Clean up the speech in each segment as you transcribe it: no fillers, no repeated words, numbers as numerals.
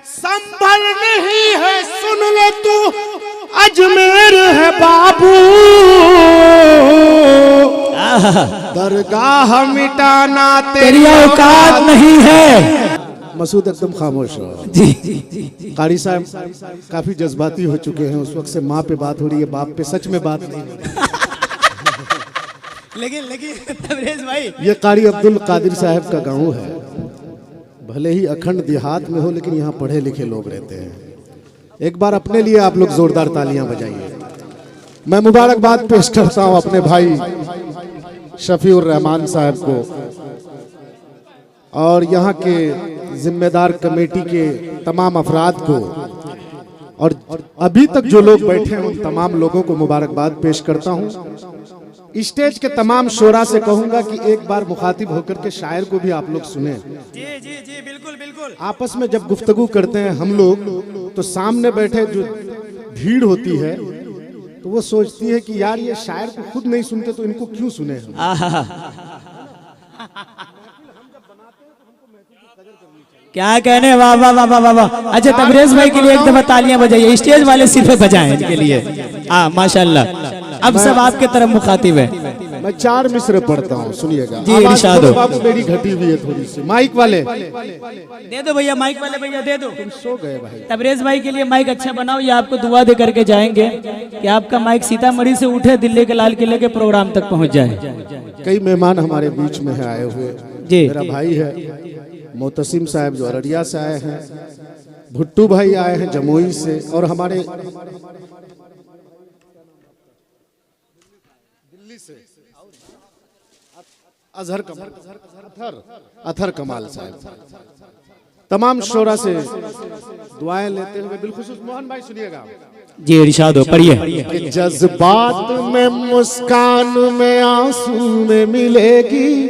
संभल नहीं है सुन ले तू, अजमेर है बाबू, दरगाह मिटाना तेरी औकात नहीं है। मसूद एकदम खामोश हो जी। कारी साहब काफी जज्बाती हो चुके हैं, उस वक्त से माँ पे बात हो रही है, बाप पे सच में बात नहीं हो रही। लेकिन तबरेज भाई, ये कारी अब्दुल कादिर साहब का गांव है। भले ही अखंड देहात में हो, लेकिन यहाँ पढ़े लिखे लोग रहते हैं। एक बार अपने लिए आप लोग जोरदार तालियां बजाइए। मैं मुबारकबाद पेश करता हूँ अपने भाई शफीउर रहमान साहब को और यहाँ के जिम्मेदार कमेटी के तमाम अफराद को, और अभी तक जो लोग बैठे हैं उन तमाम लोगों को मुबारकबाद पेश करता हूँ। स्टेज के तमाम शोरा से कहूंगा कि एक बार मुखातिब होकर के शायर को भी आप लोग सुने। जी बिल्कुल बिल्कुल। आपस में जब गुफ्तगू करते हैं हम लोग, तो सामने बैठे जो भीड़ होती है तो वो सोचती है कि यार ये शायर को खुद नहीं सुनते तो इनको क्यों सुने हम। क्या कहने, वाह वाह वाह वाह वाह। अच्छा तबरेज भाई के लिए एक दफा तालियां बजाइए, स्टेज वाले सिर्फ बजाएं इनके लिए। हाँ माशाल्लाह। अब सब आपके तरफ मुखातिब है। मैं 4 मिसरे पढ़ता हूँ, सुनिएगा। जी इरशाद हो। बाबू मेरी घटी हुई है थोड़ी सी। माइक वाले दे दो भैया, माइक वाले भैया दे दो। तुम सो गए भाई। तबरेज भाई के लिए माइक अच्छा बनाओ, ये आपको दुआ दे करके जाएंगे कि आपका माइक सीतामढ़ी से उठे, दिल्ली के लाल किले के प्रोग्राम तक पहुँच जाए। कई मेहमान हमारे बीच में है आए हुए। जी मेरा भाई है मोतसिम साहब जो अररिया से आए हैं, भुट्टू भाई आए हैं जमुई से, और हमारे दिल्ली से अथर कमाल साहब। तमाम शोरा से दुआएं लेते हुए बिलखुसूस मोहन भाई सुनिएगा। जी इरशाद हो, पढ़िए। जज्बात में मुस्कान में आंसू में मिलेगी,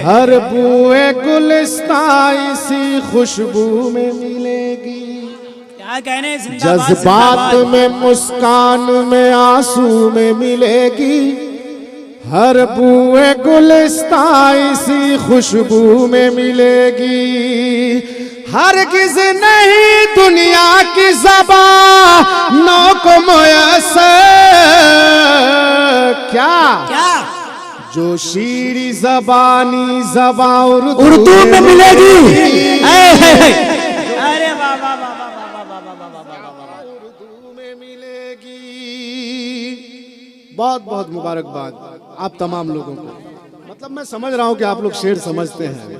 हर बूए गुलिस्तां इसी खुशबू में मिलेगी। क्या कहने, जज्बात में मुस्कान में आंसू में मिलेगी, हर बूए गुलिस्तां इसी खुशबू में मिलेगी। हरगिज़ नहीं दुनिया की ज़बानों को मुयस्सर, क्या जो शीरी ज़बानी ज़बां उर्दू में मिलेगी। अरे वाह वाह वाह वाह, उर्दू में मिलेगी। बहुत बहुत मुबारकबाद आप तमाम लोगों को। मतलब मैं समझ रहा हूँ कि आप लोग शेर समझते हैं।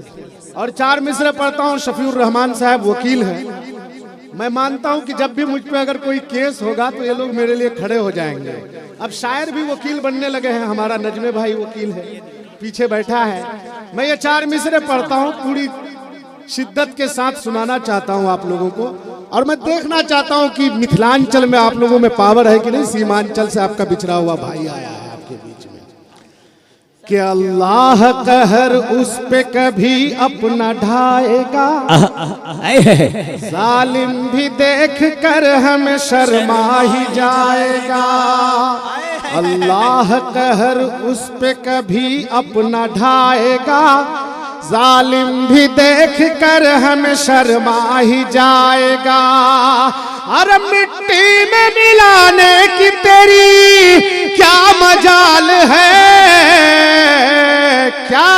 और 4 मिसरे पढ़ता हूँ। शफीउर रहमान साहब वकील हैं। मैं मानता हूँ कि जब भी मुझ पे अगर कोई केस होगा तो ये लोग मेरे लिए खड़े हो जाएंगे। अब शायर भी वकील बनने लगे हैं। हमारा नजमे भाई वकील है, पीछे बैठा है। मैं ये 4 मिसरे पढ़ता हूँ, पूरी शिद्दत के साथ सुनाना चाहता हूँ आप लोगों को, और मैं देखना चाहता हूँ कि मिथिलांचल में आप लोगों में पावर है कि नहीं। सीमांचल से आपका बिछड़ा हुआ भाई आया है आपके बीच में। कि अल्लाह कहर उस पे कभी अपना ढाएगा, जालिम भी देख कर हमें शर्मा ही जाएगा। अल्लाह कहर उस पे कभी अपना ढाएगा, जालिम भी देख कर हमें शर्मा ही जाएगा। अरे मिट्टी में मिलाने की तेरी क्या मजाल है, क्या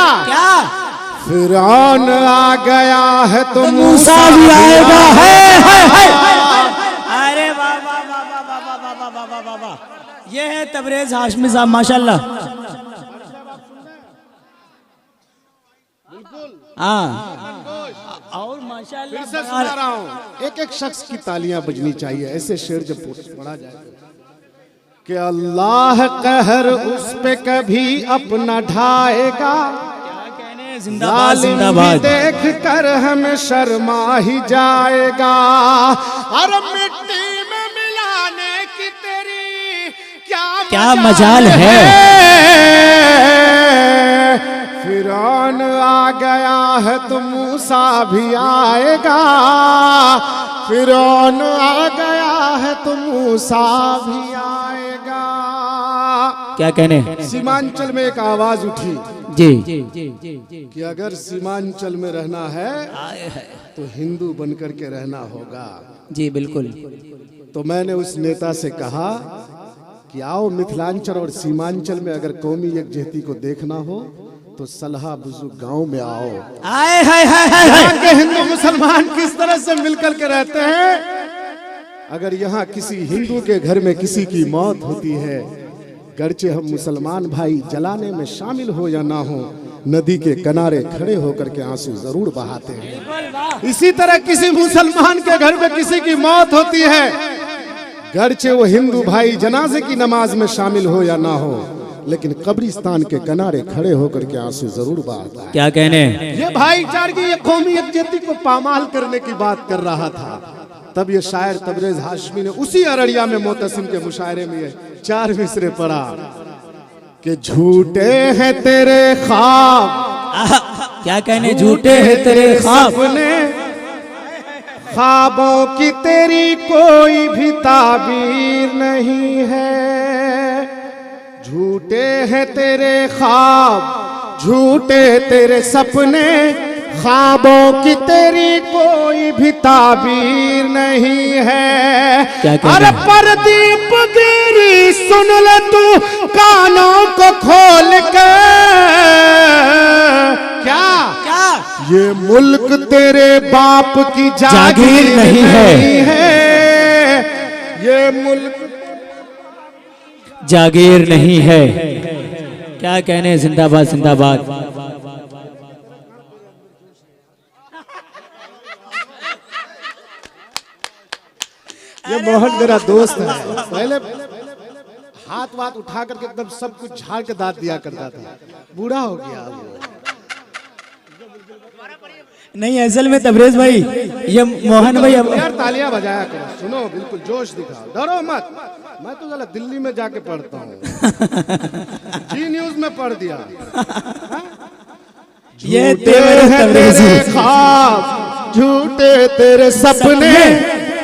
फिरौन आ गया है तो मूसा भी आएगा। अरे वाह वाह वाह वाह वाह वाह वाह वाह वाह वाह। ये है तबरेज हाशमी साहब माशाल्लाह। और माशाल्लाह फिर से सुना रहा हूँ, एक एक शख्स की तालियां बजनी चाहिए ऐसे शेर जब पढ़ा जाए। कि अल्लाह कहर उस पे कभी अपना ढाएगा, जिंदाबाद जिंदाबाद देख कर हमें शर्मा ही जाएगा। और मिट्टी में मिलाने की तेरी क्या मजाल है। फिरौन आ गया है तो मूसा भी आएगा, फिरौन आ गया है तो मूसा भी आएगा। क्या कहने, सीमांचल में एक आवाज उठी। जी कि अगर सीमांचल में रहना है तो हिंदू बनकर के रहना होगा। जी बिल्कुल। तो मैंने उस नेता से कहा कि आओ मिथिलांचल और सीमांचल में अगर कौमी यकजहती को देखना हो तो सलहा बुजु गांव में आओ। आए हाय हाय हाय यहाँ के हिंदू मुसलमान किस तरह से मिलकर के रहते हैं। अगर यहाँ किसी हिंदू के घर में किसी की मौत होती है, गर्चे हम मुसलमान भाई जलाने में शामिल हो या ना हो, नदी के किनारे खड़े होकर के आंसू जरूर बहाते हैं। इसी तरह किसी मुसलमान के घर में किसी की मौत होती है, गर्चे वो हिंदू भाई जनाजे की नमाज में शामिल हो या ना हो, लेकिन कब्रिस्तान के किनारे खड़े होकर के आंसू जरूर बहाता है। क्या कहने, ये भाईचारगी, ये कौमी यकजहती को पामाल करने की बात कर रहा था। तब ये शायर तबरेज हाशमी ने उसी अररिया में मोतसिम के मुशायरे में ये 4 मिसरे पढ़ा कि झूठे हैं तेरे ख्वाब। क्या कहने, झूठे हैं तेरे ख्वाब, ख्वाबों की तेरी कोई भी ताबीर नहीं है। झूठे हैं तेरे ख्वाब, झूठे तेरे सपने, ख्वाबों की तेरी कोई भी ताबीर नहीं है। अरे परदीप गिरी सुन ले तू कानों को खोल के, क्या क्या ये मुल्क तेरे बाप की जागीर नहीं है। ये मुल्क जागीर नहीं है। क्या कहने, जिंदाबाद जिंदाबाद। ये मोहन मेरा दोस्त है, पहले हाथ वाथ उठा करके एकदम सब कुछ झाड़ के दांत दिया करता था, बूढ़ा हो गया वो। नहीं असल में तबरेज भाई, ये मोहन भाई अब यार तालियां बजाया करो, सुनो बिल्कुल जोश दिखाओ, डरो मत। मैं तो जरा दिल्ली में जाके पढ़ता हूँ, जी न्यूज में पढ़ दिया। ये तेरे ख्वाब, झूठे तेरे सपने,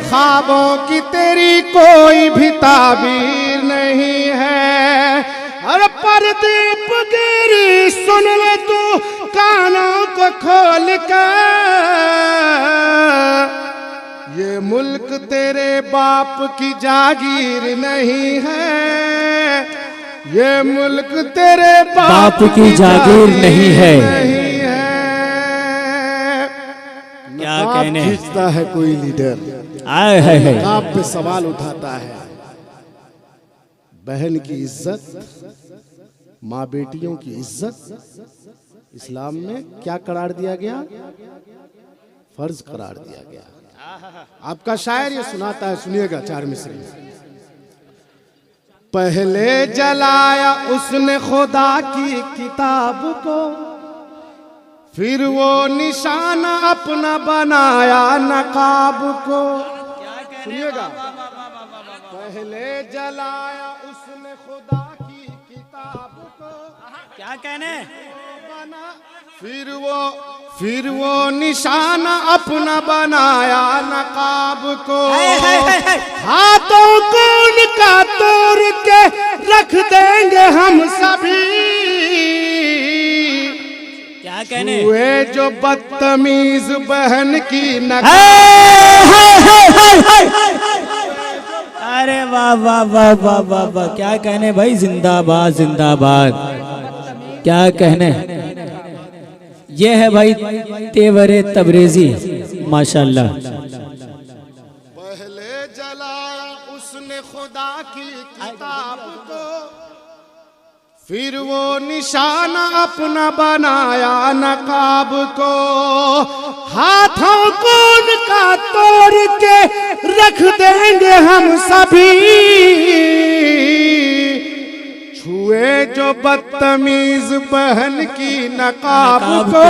ख्वाबों की तेरी कोई भी ताबीर नहीं है। अरे परदीप गिरी सुन ले तू कानों को खोल कर, ये मुल्क तेरे बाप की जागीर नहीं है। ये मुल्क तेरे बाप की जागीर नहीं है। क्या कहने, खींचता है कोई लीडर, आए है आप पे सवाल उठाता है। बहन की इज्जत, माँ बेटियों की इज्जत इस्लाम में क्या करार दिया गया, फर्ज करार दिया गया। आपका शायर ये सुनाता है, सुनिएगा 4 मिसरे। पहले जलाया उसने खुदा की किताब को, फिर वो निशाना अपना बनाया नकाब को। सुनिएगा, पहले जलाया उसने खुदा की किताब को, क्या कहने, बना फिर वो निशाना अपना बनाया नकाब को। हाथों को उनका तोड़ के रख देंगे हम सभी, क्या कहने, हुए जो बदतमीज बहन की अरे वाह वाह वाह वाह वाह वाह, क्या कहने भाई, जिंदाबाद जिंदाबाद। क्या कहने, ये है भाई तेवरे तबरेजी, माशाल्लाह। पहले जलाया उसने खुदा की किताब को, फिर वो निशाना अपना बनाया नकाब को। हाथों को उनका तोड़ के रख देंगे हम सभी, छुए जो बदतमीज बहन की नकाब को,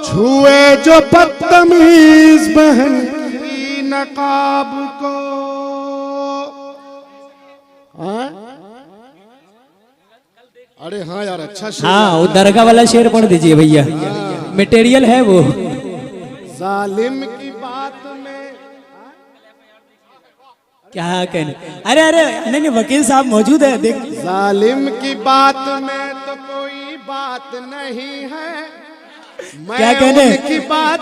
छुए जो बदतमीज बहन की नकाब को। अरे हाँ यार, अच्छा शेर। हाँ वो दरगाह वाला शेर पढ़ दीजिए भैया, मटेरियल है वो। जालिम की बात में क्या कहने, अरे अरे नहीं नहीं, वकील साहब मौजूद है, देख। जालिम की बात में तो कोई बात नहीं है, मैं क्या कहने? उनकी बात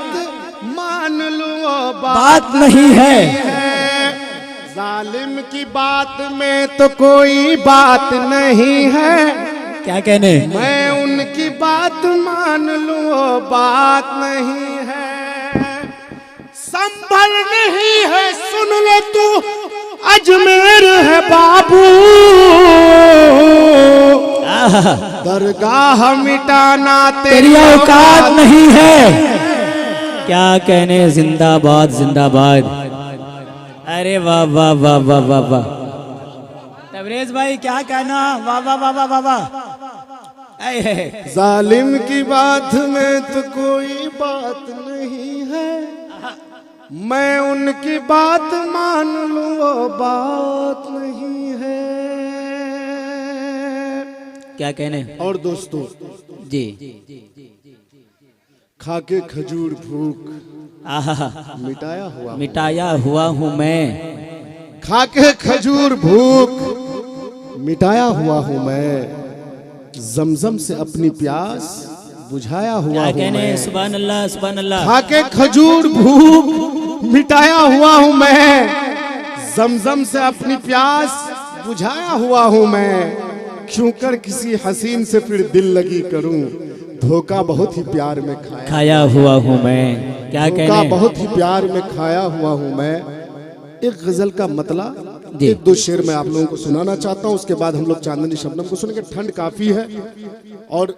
मान लूं वो बात नहीं है। जालिम की बात में तो कोई बात नहीं है, क्या कहने? मैं उनकी बात मान लूं वो बात नहीं है। संभल नहीं है सुन ले तू, अजमेर है बाबू, दरगाह मिटाना तेरी औकात नहीं है। क्या कहने? जिंदाबाद जिंदाबाद। अरे वाह वाह वाह वाह वाह वाह। तबरेज भाई क्या कहना? वाह वाह वाह वाह वाह वाह। जालिम की बात में तो कोई बात नहीं है, मैं उनकी बात मान लूं वो बात नहीं है। क्या कहने? और दोस्तों जी खाके खजूर भूख आहा, मिटाया हुआ हूँ मैं। खाके खजूर भूख मिटाया हुआ हूँ मैं, जमजम से अपनी प्यास बुझाया हुआ क्या हूँ कहने? मैं। सुभान अल्लाह सुभान अल्लाह। खाके खजूर भूख मिटाया हुआ हूँ मैं, जमजम से अपनी प्यास बुझाया हुआ हूँ मैं। क्यों कर किसी हसीन से फिर दिल लगी करूं, धोखा बहुत ही प्यार में खाया हुआ हूँ मैं। क्या धोखा कहने? बहुत ही प्यार में खाया हुआ हूँ मैं। एक गजल का मतलब जी। एक दो शेर मैं आप लोगों को सुनाना चाहता हूँ, उसके बाद हम लोग चांदनी शबनम को सुनेंगे। ठंड काफी है और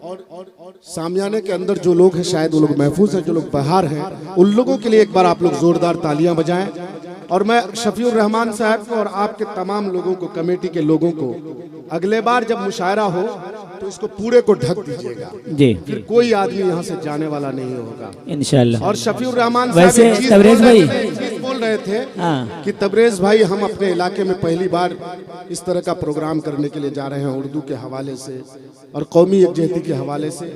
सामियाने के अंदर जो लोग हैं शायद वो लोग महफूज हैं, जो लोग बाहर हैं उन लोगों के लिए एक बार आप लोग जोरदार तालियां बजाएं। और मैं शफीउर रहमान साहब को और आपके तमाम लोगों को, कमेटी के लोगों को, अगले बार जब मुशायरा हो तो इसको पूरे को ढक दीजिएगा जी, फिर कोई आदमी यहाँ से जाने वाला नहीं होगा इंशाल्लाह। और शफीउर रहमान वैसे साहब एक चीज तबरेज बोल रहे थे हाँ। कि तबरेज भाई हम अपने इलाके में पहली बार इस तरह का प्रोग्राम करने के लिए जा रहे हैं, उर्दू के हवाले से और कौमी यकजहती के हवाले से।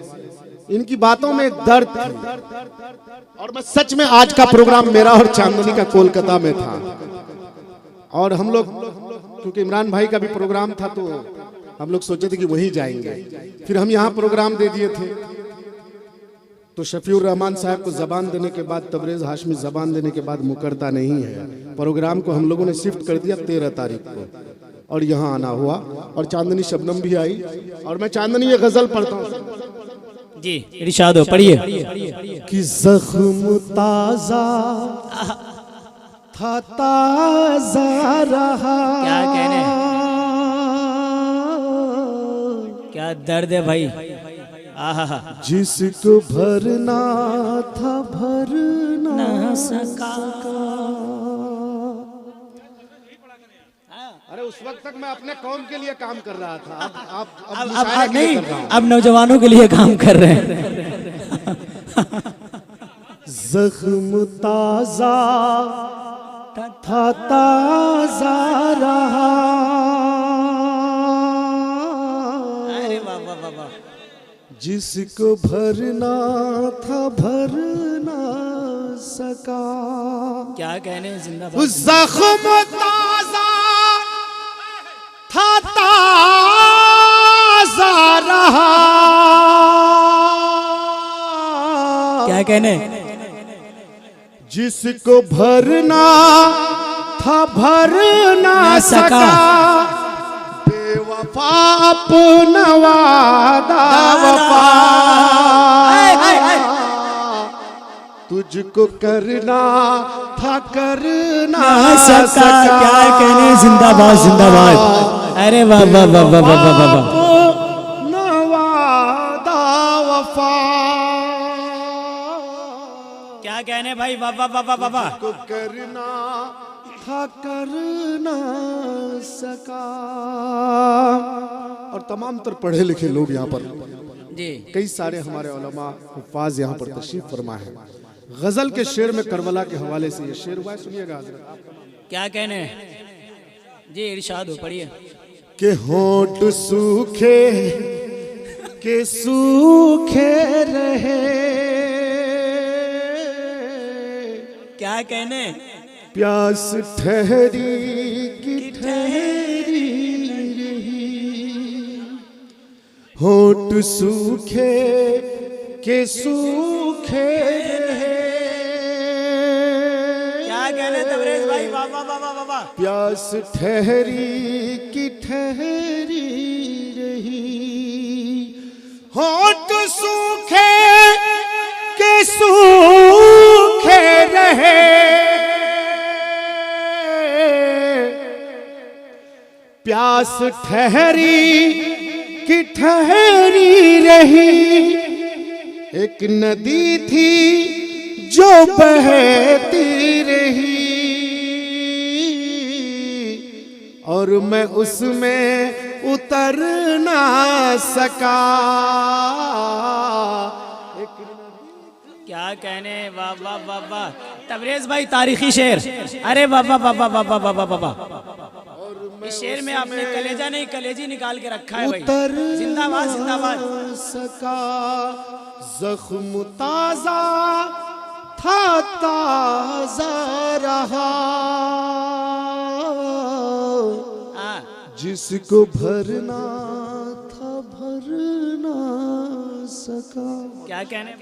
इनकी बातों में एक दर्द थी और मैं सच में आज का प्रोग्राम मेरा और चांदनी का कोलकाता में था और हम लोग क्योंकि इमरान भाई का भी प्रोग्राम था तो हम लोग सोचे थे कि वहीं जाएंगे, फिर हम यहाँ प्रोग्राम दे दिए थे। तो शफीउर रहमान साहब को जबान देने के बाद तबरेज हाशमी जबान देने के बाद मुकरता नहीं है। प्रोग्राम को हम लोगों ने शिफ्ट कर दिया 13 तारीख को और यहाँ आना हुआ और चांदनी शबनम भी आई और मैं चांदनी ये गजल पढ़ता हूँ जी, इरशाद हो, पढ़िए। कि जख्म ताजा था ताजा रहा। क्या कहने? क्या दर्द है भाई। आहा, जिसको भरना था भर ना सका। अरे उस वक्त तक मैं अपने कौम के लिए काम कर रहा था, अब अब नहीं, अब नौजवानों के लिए काम कर रहे हैं। जख्म ताजा था ताजा रहा। अरे वाह वाह वाह वाह। जिसको भरना था भर ना सका। क्या कहने? जिंदाबाद। उस जख्म ताजा था ताजा रहा। क्या कहने? जिसको भरना था भर ना सका। बेवफा अपना वादा वफा तुझको करना था करना सका। क्या कहने? जिंदाबाद जिंदाबाद। अरे वाह वाह वाह वाह वाह वाह वाह। वादा वफा। क्या कहने भाई? वाह वाह वाह वाह वाह। को करना था करना सका। और तमाम तर पढ़े लिखे लोग यहाँ पर जी, कई सारे हमारे उलमा हुफ्फाज यहाँ पर तशरीफ फरमा है। गजल के शेर में करबला के हवाले से ये शेर हुआ है, सुनिएगा हजरत। क्या कहने? जी, इरशाद हो, पढ़िए। के होंठ सूखे के सूखे रहे। क्या कहने? प्यास ठहरी की ठहरी रही। होंठ सूखे के सूखे रहे। क्या कहने तबरेज भाई, वाह वाह वाह वाह वाह। प्यास ठहरी की ठहरी रही, होंठ सूखे के सूखे रहे। प्यास ठहरी कि ठहरी रही। एक नदी थी जो बहती रही और मैं उसमें उतर ना सका। क्या कहने, वाह वाह वाह वाह। तबरेज भाई तारीखी शेर, अरे वाह वाह वाह वाह वाह वाह वाह वाह। इस शेर में आपने कलेजा नहीं कलेजी निकाल के रखा है भाई। जिंदाबाद जिंदाबाद। सका जख्म ताजा था ताजा रहा, जिसको भरना था भर ना सका। क्या कहने।